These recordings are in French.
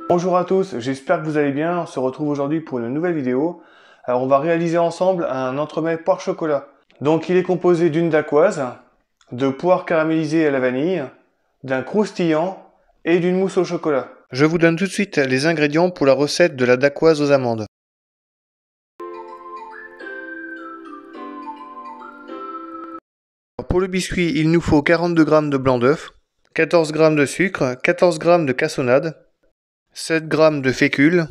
Bonjour à tous, j'espère que vous allez bien. On se retrouve aujourd'hui pour une nouvelle vidéo. Alors on va réaliser ensemble un entremets poire chocolat. Donc il est composé d'une dacquoise, de poire caramélisée à la vanille, d'un croustillant et d'une mousse au chocolat. Je vous donne tout de suite les ingrédients pour la recette de la dacquoise aux amandes. Pour le biscuit, il nous faut 42 g de blanc d'œuf, 14 g de sucre, 14 g de cassonade, 7 g de fécule,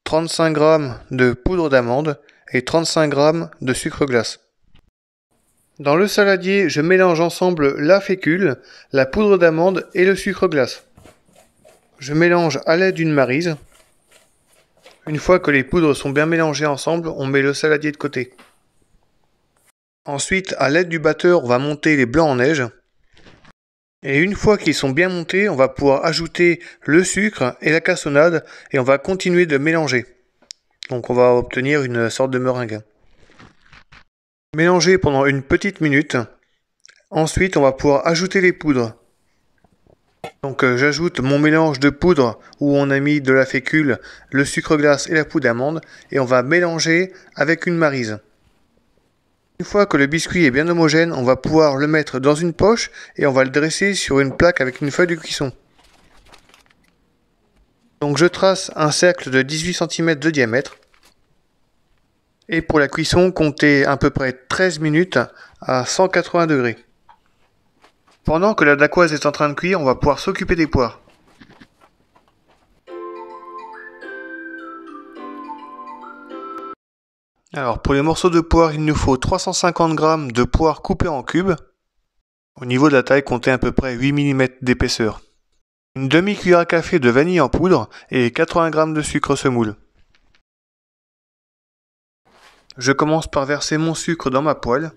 35 g de poudre d'amande et 35 g de sucre glace. Dans le saladier, je mélange ensemble la fécule, la poudre d'amande et le sucre glace. Je mélange à l'aide d'une maryse. Une fois que les poudres sont bien mélangées ensemble, on met le saladier de côté. Ensuite, à l'aide du batteur, on va monter les blancs en neige. Et une fois qu'ils sont bien montés, on va pouvoir ajouter le sucre et la cassonade et on va continuer de mélanger. Donc on va obtenir une sorte de meringue. Mélanger pendant une petite minute. Ensuite, on va pouvoir ajouter les poudres. Donc j'ajoute mon mélange de poudre où on a mis de la fécule, le sucre glace et la poudre d'amande et on va mélanger avec une maryse. Une fois que le biscuit est bien homogène, on va pouvoir le mettre dans une poche et on va le dresser sur une plaque avec une feuille de cuisson. Donc je trace un cercle de 18 cm de diamètre. Et pour la cuisson, comptez à peu près 13 minutes à 180 degrés. Pendant que la dacquoise est en train de cuire, on va pouvoir s'occuper des poires. Alors pour les morceaux de poire, il nous faut 350 g de poire coupée en cubes. Au niveau de la taille, comptez à peu près 8 mm d'épaisseur. Une demi-cuillère à café de vanille en poudre et 80 g de sucre semoule. Je commence par verser mon sucre dans ma poêle.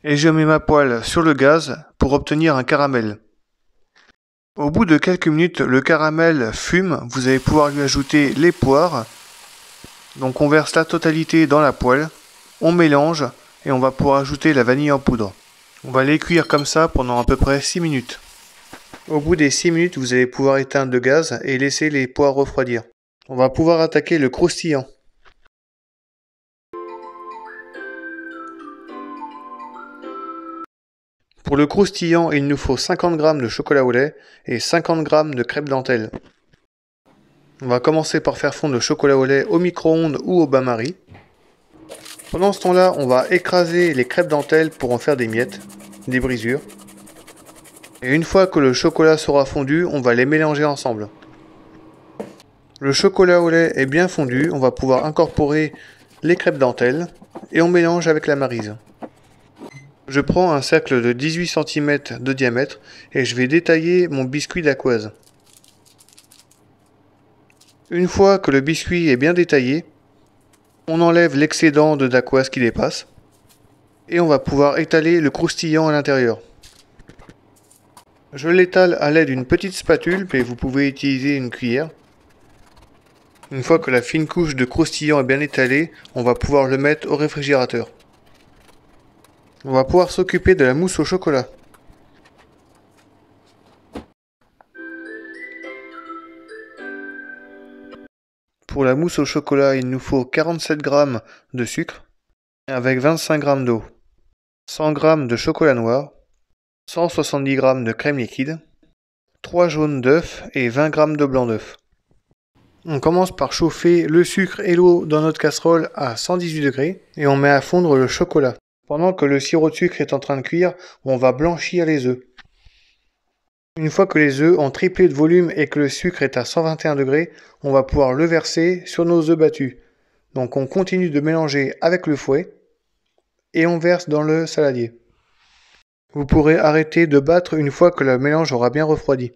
Et je mets ma poêle sur le gaz pour obtenir un caramel. Au bout de quelques minutes, le caramel fume, vous allez pouvoir lui ajouter les poires. Donc on verse la totalité dans la poêle, on mélange et on va pouvoir ajouter la vanille en poudre. On va les cuire comme ça pendant à peu près 6 minutes. Au bout des 6 minutes, vous allez pouvoir éteindre le gaz et laisser les poires refroidir. On va pouvoir attaquer le croustillant. Pour le croustillant, il nous faut 50 g de chocolat au lait et 50 g de crêpe dentelle. On va commencer par faire fondre le chocolat au lait au micro-ondes ou au bain-marie. Pendant ce temps-là, on va écraser les crêpes dentelle pour en faire des miettes, des brisures. Et une fois que le chocolat sera fondu, on va les mélanger ensemble. Le chocolat au lait est bien fondu, on va pouvoir incorporer les crêpes dentelle et on mélange avec la maryse. Je prends un cercle de 18 cm de diamètre et je vais détailler mon biscuit dacquoise. Une fois que le biscuit est bien détaillé, on enlève l'excédent de dacquoise qui dépasse et on va pouvoir étaler le croustillant à l'intérieur. Je l'étale à l'aide d'une petite spatule, mais vous pouvez utiliser une cuillère. Une fois que la fine couche de croustillant est bien étalée, on va pouvoir le mettre au réfrigérateur. On va pouvoir s'occuper de la mousse au chocolat. Pour la mousse au chocolat, il nous faut 47 g de sucre avec 25 g d'eau, 100 g de chocolat noir, 170 g de crème liquide, 3 jaunes d'œufs et 20 g de blanc d'œuf. On commence par chauffer le sucre et l'eau dans notre casserole à 118 degrés et on met à fondre le chocolat. Pendant que le sirop de sucre est en train de cuire, on va blanchir les œufs. Une fois que les œufs ont triplé de volume et que le sucre est à 121 degrés, on va pouvoir le verser sur nos œufs battus. Donc on continue de mélanger avec le fouet et on verse dans le saladier. Vous pourrez arrêter de battre une fois que le mélange aura bien refroidi.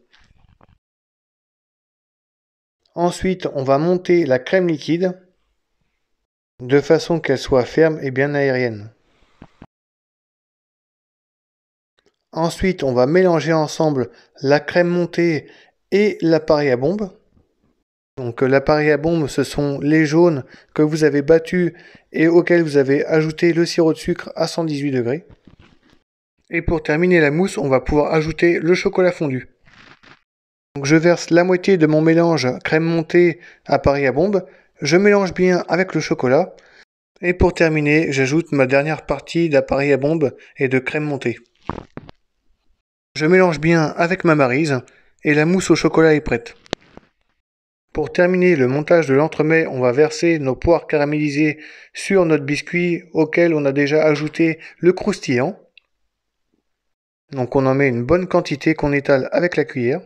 Ensuite, on va monter la crème liquide de façon qu'elle soit ferme et bien aérienne. Ensuite, on va mélanger ensemble la crème montée et l'appareil à bombe. Donc l'appareil à bombe, ce sont les jaunes que vous avez battus et auxquels vous avez ajouté le sirop de sucre à 118 degrés. Et pour terminer la mousse, on va pouvoir ajouter le chocolat fondu. Donc je verse la moitié de mon mélange crème montée à Paris à bombe, je mélange bien avec le chocolat, et pour terminer, j'ajoute ma dernière partie d'appareil à bombe et de crème montée. Je mélange bien avec ma maryse, et la mousse au chocolat est prête. Pour terminer le montage de l'entremets, on va verser nos poires caramélisées sur notre biscuit auquel on a déjà ajouté le croustillant. Donc on en met une bonne quantité qu'on étale avec la cuillère.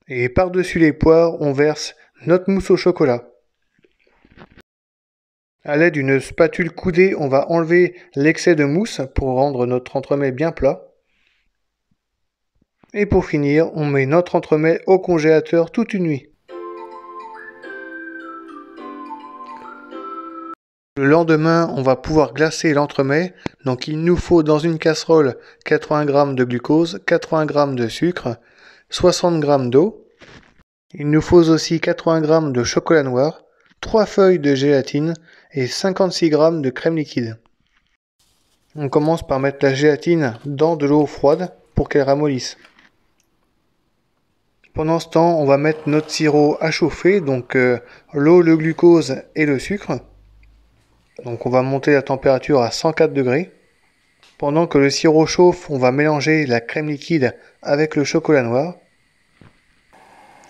Et par-dessus les poires, on verse notre mousse au chocolat. À l'aide d'une spatule coudée, on va enlever l'excès de mousse pour rendre notre entremets bien plat. Et pour finir, on met notre entremets au congélateur toute une nuit. Le lendemain, on va pouvoir glacer l'entremets. Donc il nous faut dans une casserole 80 g de glucose, 80 g de sucre, 60 g d'eau. Il nous faut aussi 80 g de chocolat noir, 3 feuilles de gélatine et 56 g de crème liquide. On commence par mettre la gélatine dans de l'eau froide pour qu'elle ramollisse. Pendant ce temps, on va mettre notre sirop à chauffer, donc l'eau, le glucose et le sucre. Donc on va monter la température à 104 degrés. Pendant que le sirop chauffe, on va mélanger la crème liquide avec le chocolat noir.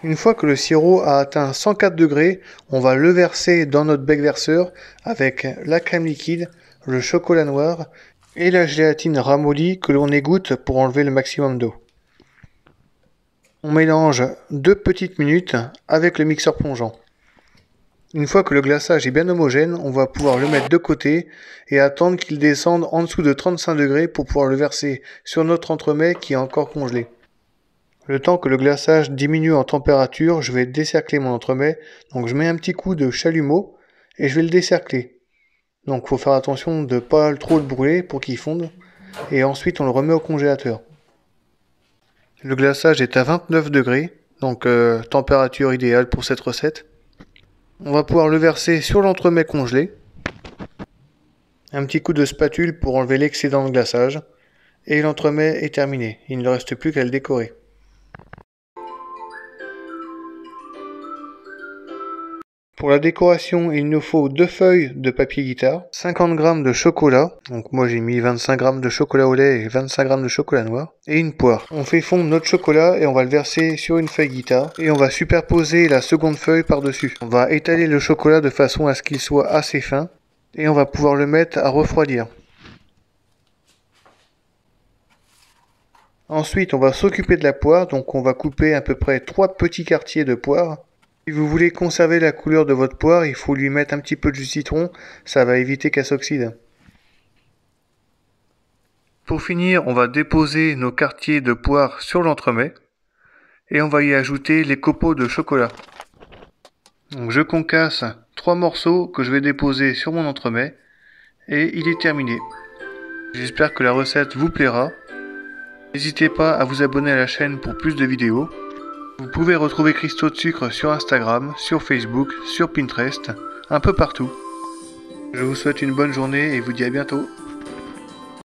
Une fois que le sirop a atteint 104 degrés, on va le verser dans notre bec verseur avec la crème liquide, le chocolat noir et la gélatine ramollie que l'on égoutte pour enlever le maximum d'eau. On mélange 2 petites minutes avec le mixeur plongeant. Une fois que le glaçage est bien homogène, on va pouvoir le mettre de côté et attendre qu'il descende en dessous de 35 degrés pour pouvoir le verser sur notre entremets qui est encore congelé. Le temps que le glaçage diminue en température, je vais décercler mon entremets. Donc je mets un petit coup de chalumeau et je vais le décercler. Donc il faut faire attention de ne pas trop le brûler pour qu'il fonde. Et ensuite on le remet au congélateur. Le glaçage est à 29 degrés, donc température idéale pour cette recette. On va pouvoir le verser sur l'entremets congelé. Un petit coup de spatule pour enlever l'excédent de glaçage. Et l'entremets est terminé. Il ne reste plus qu'à le décorer. Pour la décoration, il nous faut 2 feuilles de papier guitare, 50 g de chocolat, donc moi j'ai mis 25 g de chocolat au lait et 25 g de chocolat noir, et une poire. On fait fondre notre chocolat et on va le verser sur une feuille guitare, et on va superposer la seconde feuille par-dessus. On va étaler le chocolat de façon à ce qu'il soit assez fin, et on va pouvoir le mettre à refroidir. Ensuite, on va s'occuper de la poire, donc on va couper à peu près 3 petits quartiers de poire. Si vous voulez conserver la couleur de votre poire, il faut lui mettre un petit peu de jus de citron, ça va éviter qu'elle s'oxyde. Pour finir, on va déposer nos quartiers de poire sur l'entremets et on va y ajouter les copeaux de chocolat. Donc je concasse 3 morceaux que je vais déposer sur mon entremets et il est terminé. J'espère que la recette vous plaira. N'hésitez pas à vous abonner à la chaîne pour plus de vidéos. Vous pouvez retrouver Cristaux de Sucre sur Instagram, sur Facebook, sur Pinterest, un peu partout. Je vous souhaite une bonne journée et vous dis à bientôt.